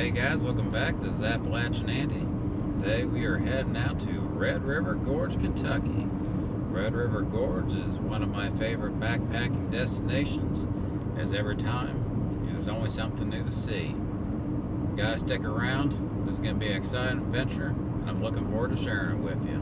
Hey guys, welcome back. This is Appalachian Andy. Today we are heading out to Red River Gorge, Kentucky. Red River Gorge is one of my favorite backpacking destinations, as every time there's always something new to see. Guys, stick around. This is going to be an exciting adventure, and I'm looking forward to sharing it with you.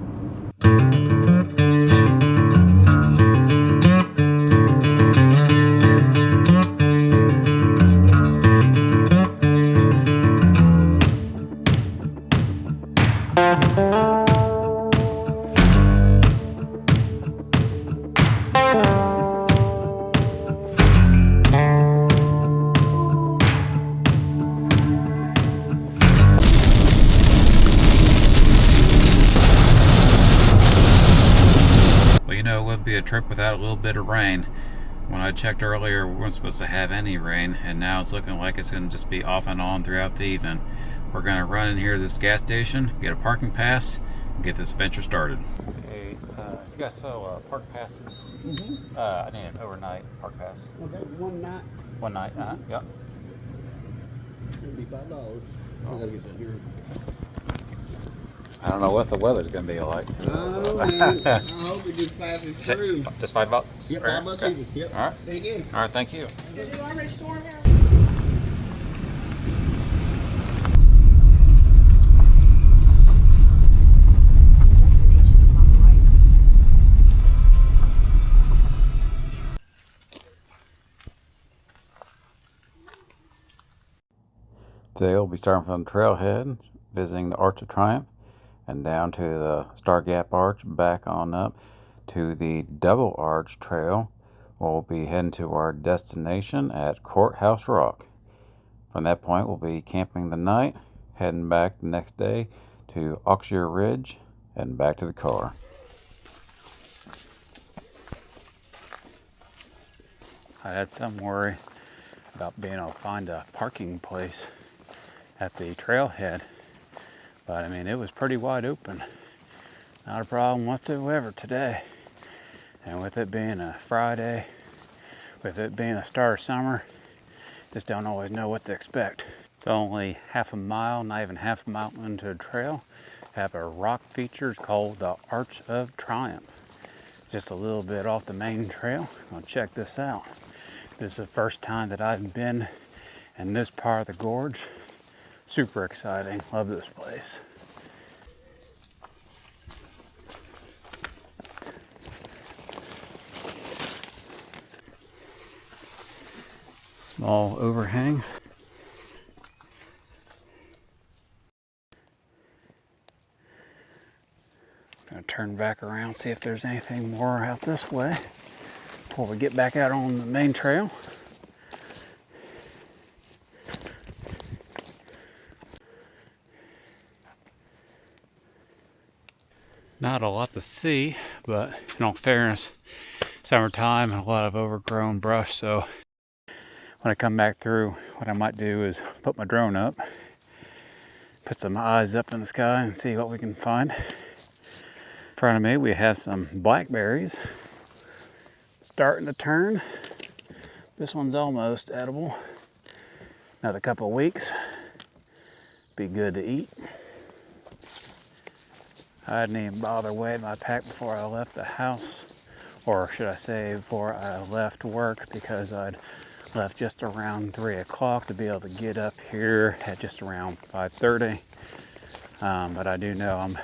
It wouldn't be a trip without a little bit of rain. When I checked earlier, we weren't supposed to have any rain, and now it's looking like it's going to just be off and on throughout the evening. We're going to run in here to this gas station, get a parking pass, and get this venture started. Hey, you guys sell park passes? Mm-hmm. I need an overnight park pass. Okay, one night. One night, yep. It'll be $5. I gotta get that here. I don't know what the weather's going to be like. Oh, man. I hope it just passes through. Just $5? Yep, $5 okay. even. Yep. All right. Thank you. All right, thank you. Is it already stored here? Today we'll be starting from the trailhead, visiting the Arch of Triumph, and down to the Star Gap Arch, back on up to the Double Arch Trail. We'll be heading to our destination at Courthouse Rock. From that point, we'll be camping the night, heading back the next day to Oxear Ridge, and back to the car. I had some worry about being able to find a parking place at the trailhead, but I mean, it was pretty wide open. Not a problem whatsoever today. And with it being a Friday, with it being the start of summer, just don't always know what to expect. It's only half a mile, not even half a mile into the trail. Have a rock feature called the Arch of Triumph. Just a little bit off the main trail. I'll check this out. This is the first time that I've been in this part of the gorge. Super exciting. Love this place. Small overhang. Gonna turn back around, see if there's anything more out this way before we get back out on the main trail. Not a lot to see, but in all fairness, summertime and a lot of overgrown brush, so when I come back through, what I might do is put my drone up, put some eyes up in the sky and see what we can find. In front of me we have some blackberries starting to turn. This one's almost edible. Another couple of weeks, be good to eat. I didn't even bother weighing my pack before I left the house, or should I say before I left work, because I'd left just around 3 o'clock to be able to get up here at just around 5:30. But I do know I'm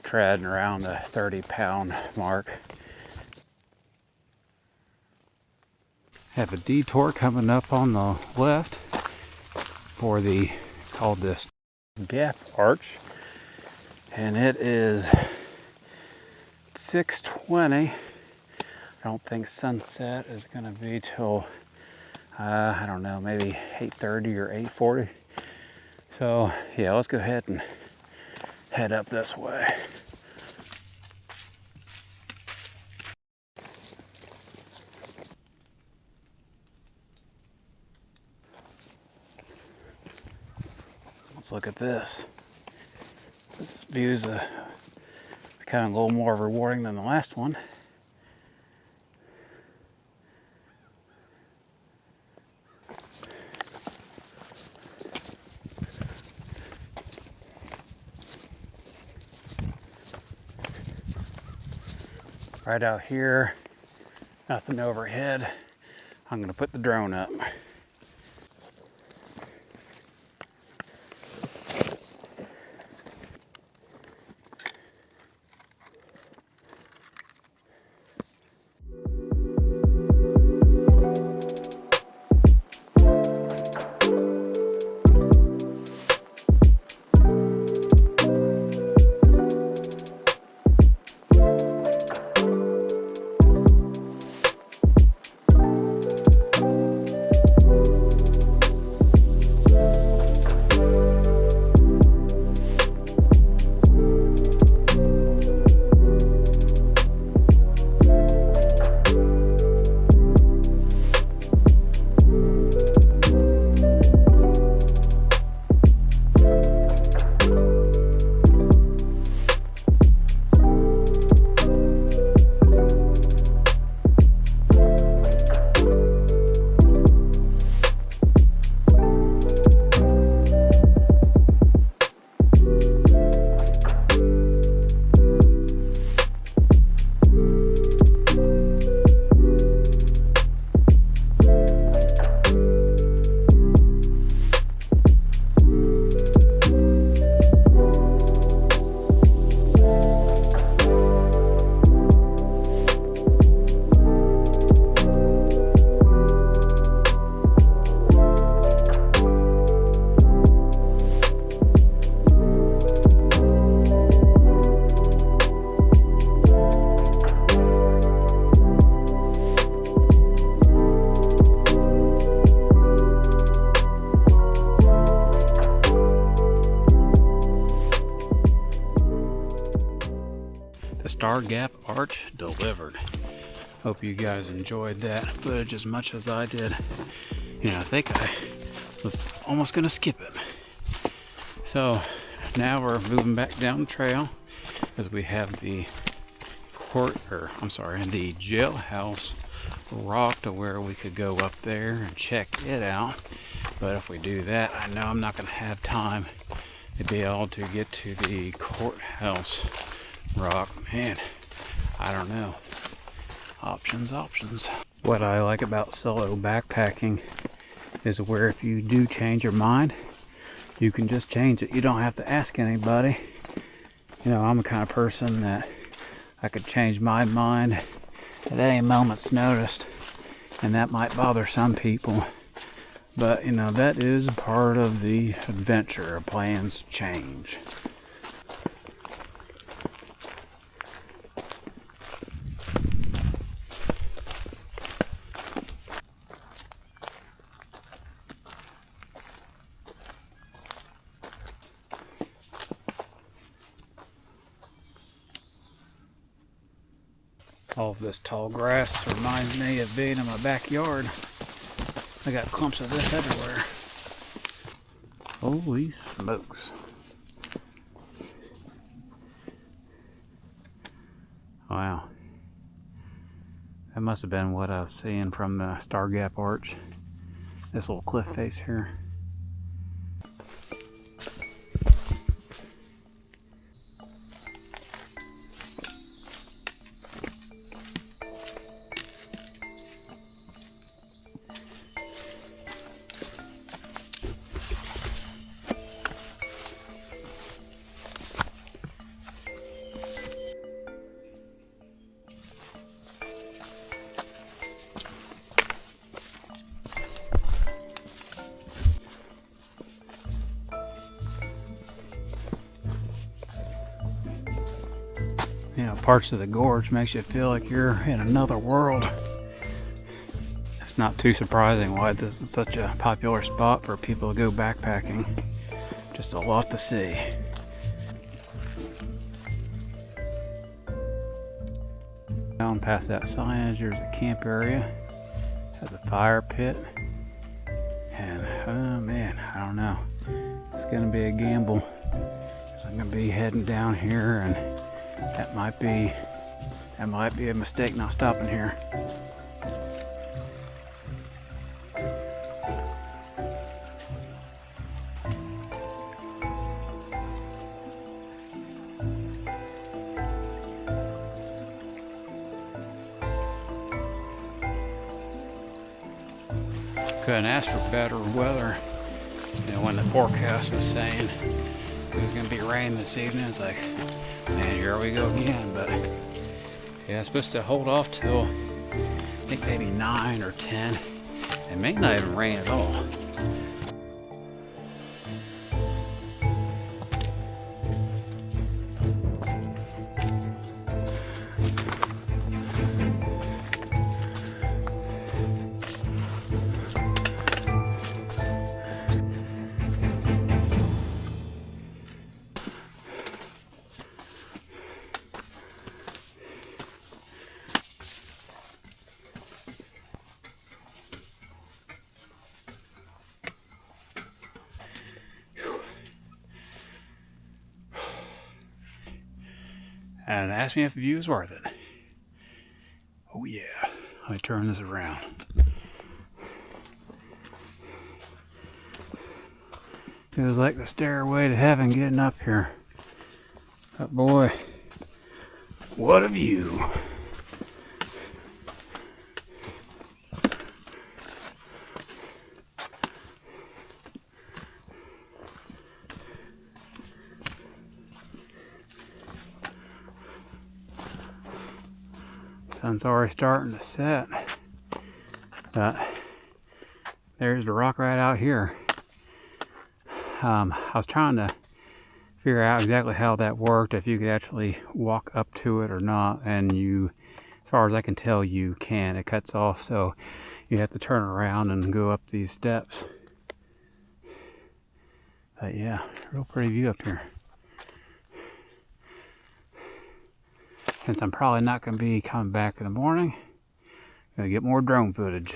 treading around the 30-pound mark. Have a detour coming up on the left for it's called this Gap Arch. And it is 6:20. I don't think sunset is going to be till, I don't know, maybe 8:30 or 8:40. So yeah, let's go ahead and head up this way. Let's look at this. This view is kind of a little more rewarding than the last one. Right out here, nothing overhead. I'm gonna put the drone up. The Star Gap Arch delivered. Hope you guys enjoyed that footage as much as I did. You know, I think I was almost gonna skip it. So now we're moving back down the trail as we have the the jailhouse rock to where we could go up there and check it out. But if we do that, I know I'm not gonna have time to be able to get to the Courthouse Rock. Man, I don't know. Options. What I like about solo backpacking is where if you do change your mind, you can just change it. You don't have to ask anybody. You know, I'm the kind of person that I could change my mind at any moment's notice, and that might bother some people. But, you know, that is part of the adventure. Plans change. All of this tall grass reminds me of being in my backyard. I got clumps of this everywhere. Holy smokes. Wow. That must have been what I was seeing from the Star Gap Arch. This little cliff face here. You know, parts of the gorge makes you feel like you're in another world. It's not too surprising why this is such a popular spot for people to go backpacking. Just a lot to see. Down past that signage, there's a camp area. It has a fire pit. And oh man, I don't know. It's gonna be a gamble. So I'm gonna be heading down here, and that might be a mistake not stopping here. Couldn't ask for better weather. You know, when the forecast was saying it was going to be rain this evening, it's like, man, here we go again. But yeah, it's supposed to hold off till I think maybe 9 or 10. It may not even rain at all. And ask me if the view is worth it. Oh yeah, let me turn this around. It was like the stairway to heaven getting up here. But boy, what a view. Sun's already starting to set. But there's the rock right out here. I was trying to figure out exactly how that worked, if you could actually walk up to it or not, and you, as far as I can tell, you can. It cuts off, so you have to turn around and go up these steps. But yeah, real pretty view up here. Since I'm probably not going to be coming back in the morning, I'm going to get more drone footage.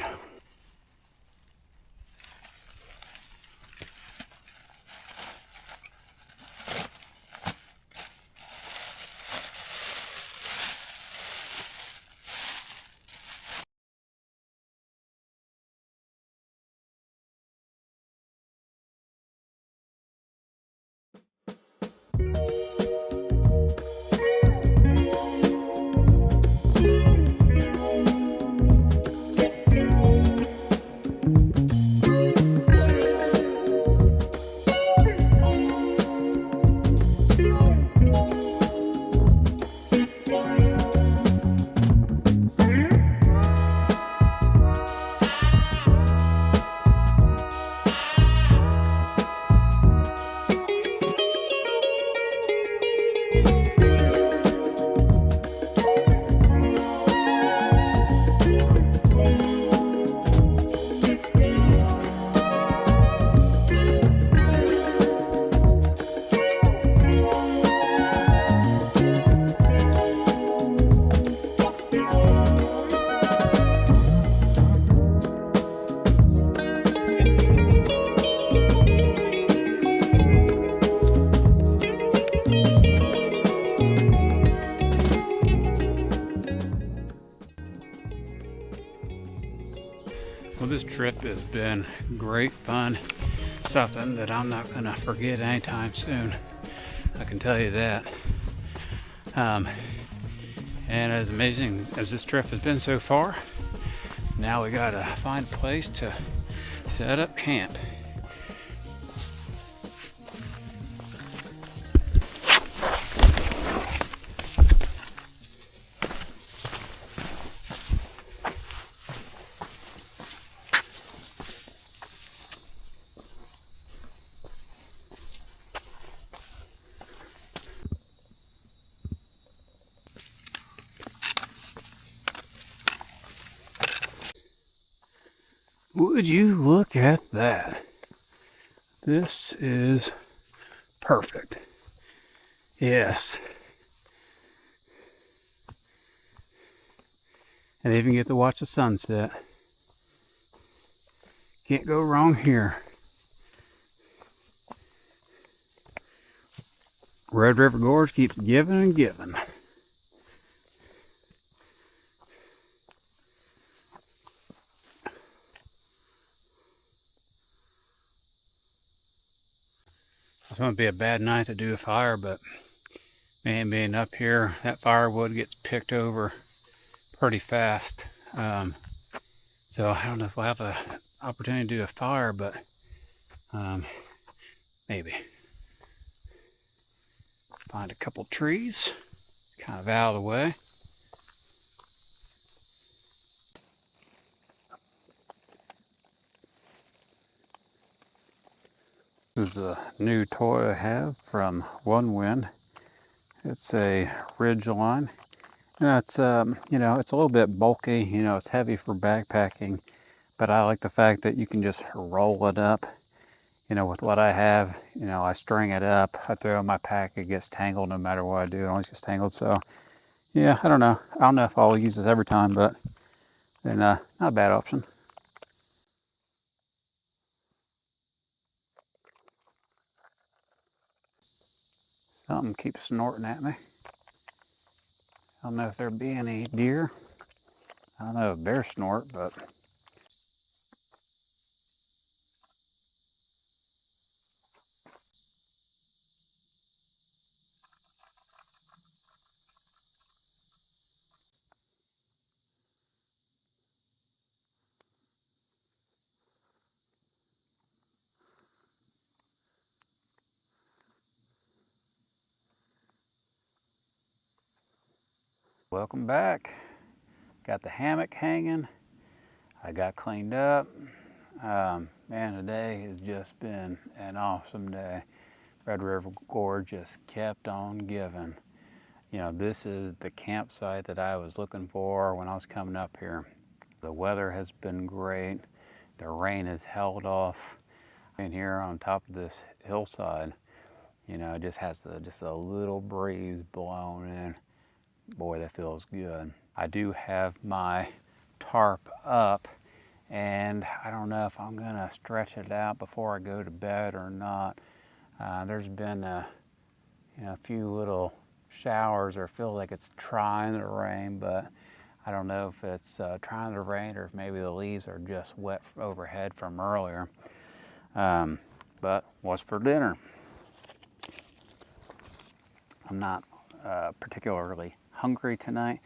Well, this trip has been great fun. Something that I'm not going to forget anytime soon. I can tell you that. And as amazing as this trip has been so far, now we got to find a place to set up camp. Would you look at that? This is perfect. Yes. And even get to watch the sunset. Can't go wrong here. Red River Gorge keeps giving and giving. It's going to be a bad night to do a fire, but man, being up here, that firewood gets picked over pretty fast. So I don't know if we'll have opportunity to do a fire, but maybe find a couple trees kind of out of the way. This is a new toy I have from One Wind. It's a Ridgeline. And it's it's a little bit bulky. It's heavy for backpacking, but I like the fact that you can just roll it up. With what I have, I string it up, I throw it in my pack, it gets tangled no matter what I do, it always gets tangled. So, yeah, I don't know. I don't know if I'll use this every time, but then not a bad option. Something keeps snorting at me. I don't know if there'd be any deer. I don't know if bears snort, but welcome back. Got the hammock hanging. I got cleaned up. Man, today has just been an awesome day. Red River Gorge just kept on giving. This is the campsite that I was looking for when I was coming up here. The weather has been great. The rain has held off. And here on top of this hillside, it just has just a little breeze blowing in. Boy, that feels good. I do have my tarp up, and I don't know if I'm gonna stretch it out before I go to bed or not. There's been a few little showers, or feel like it's trying to rain, but I don't know if it's trying to rain or if maybe the leaves are just wet overhead from earlier. But what's for dinner? I'm not particularly hungry tonight,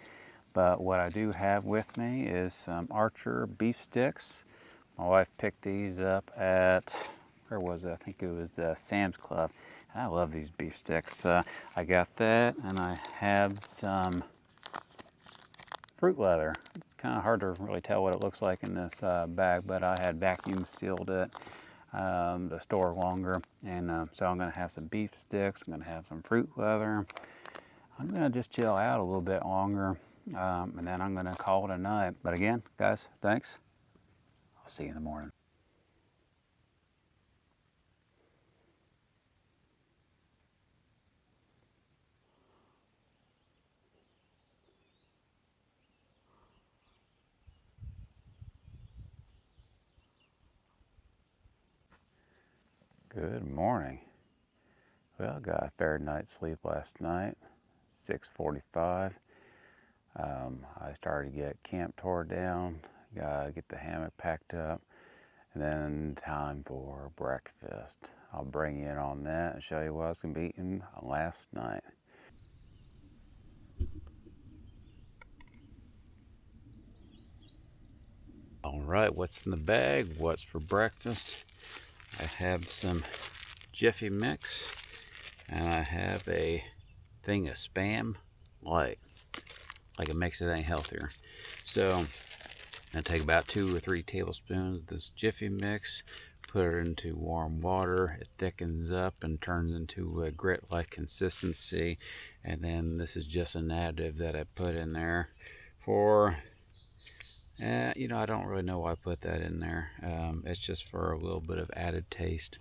but what I do have with me is some Archer beef sticks. My wife picked these up at, where was it? I think it was Sam's Club. I love these beef sticks. I got that, and I have some fruit leather. It's kind of hard to really tell what it looks like in this bag, but I had vacuum sealed it to store longer. And so I'm gonna have some beef sticks, I'm gonna have some fruit leather. I'm gonna just chill out a little bit longer, and then I'm gonna call it a night. But again, guys, thanks. I'll see you in the morning. Good morning. Well, I got a fair night's sleep last night, 6:45. I started to get camp tore down, gotta get the hammock packed up, and then time for breakfast. I'll bring you in on that and show you what I was gonna be eating last night. All right, what's in the bag? What's for breakfast? I have some Jiffy Mix, and I have a thing of Spam Light. Like it makes it any healthier. So I take about 2 or 3 tablespoons of this Jiffy Mix, put it into warm water. It thickens up and turns into a grit-like consistency. And then this is just an additive that I put in there for, I don't really know why I put that in there. It's just for a little bit of added taste.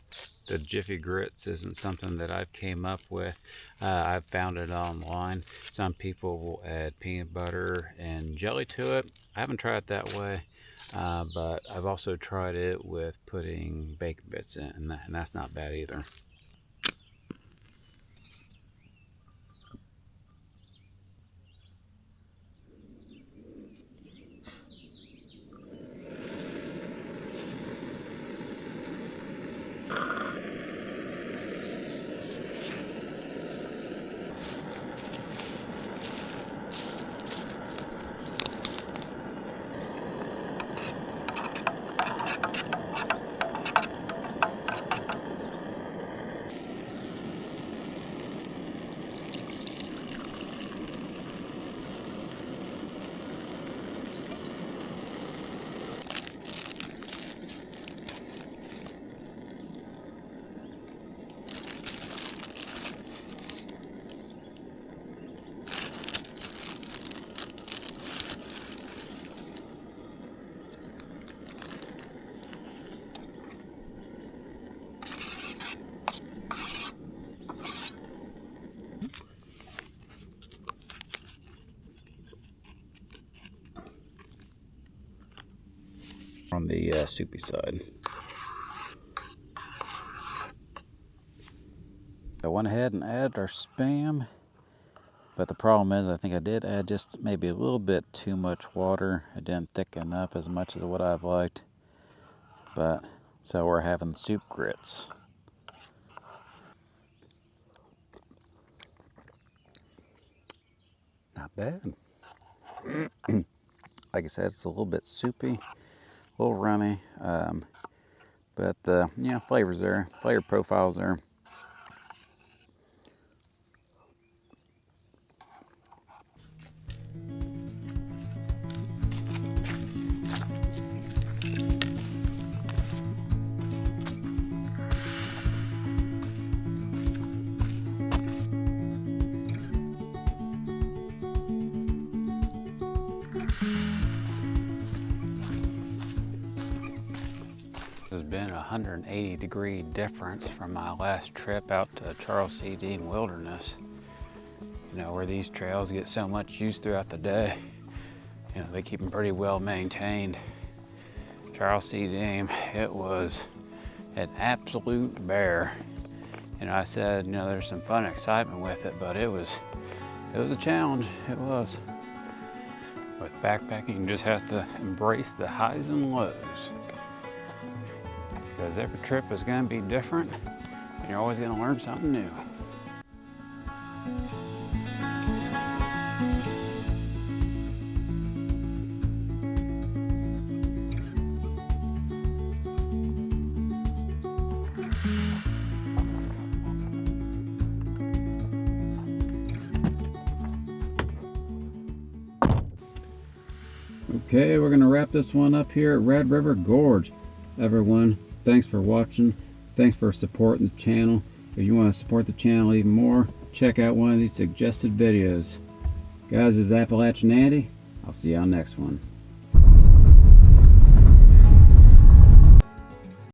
The Jiffy Grits isn't something that I've came up with. I've found it online. Some people will add peanut butter and jelly to it. I haven't tried it that way, but I've also tried it with putting bacon bits in, and that's not bad either. on the soupy side. I went ahead and added our Spam, but the problem is I think I did add just maybe a little bit too much water. It didn't thicken up as much as what I've liked. But so we're having soup grits. Not bad. Like I said, it's a little bit soupy, a little runny, but flavors there, flavor profiles there. This has been a 180-degree difference from my last trip out to Charles C. Dean Wilderness. You know, where these trails get so much use throughout the day. You know, they keep them pretty well maintained. Charles C. Dean, it was an absolute bear. You know, I said, you know, there's some fun and excitement with it, but it was a challenge. It was. With backpacking, you just have to embrace the highs and lows. Because every trip is going to be different, and you're always going to learn something new. Okay, we're going to wrap this one up here at Red River Gorge. Everyone, thanks for watching. Thanks for supporting the channel. If you want to support the channel even more, check out one of these suggested videos. Guys, this is Appalachian Andy. I'll see you on the next one.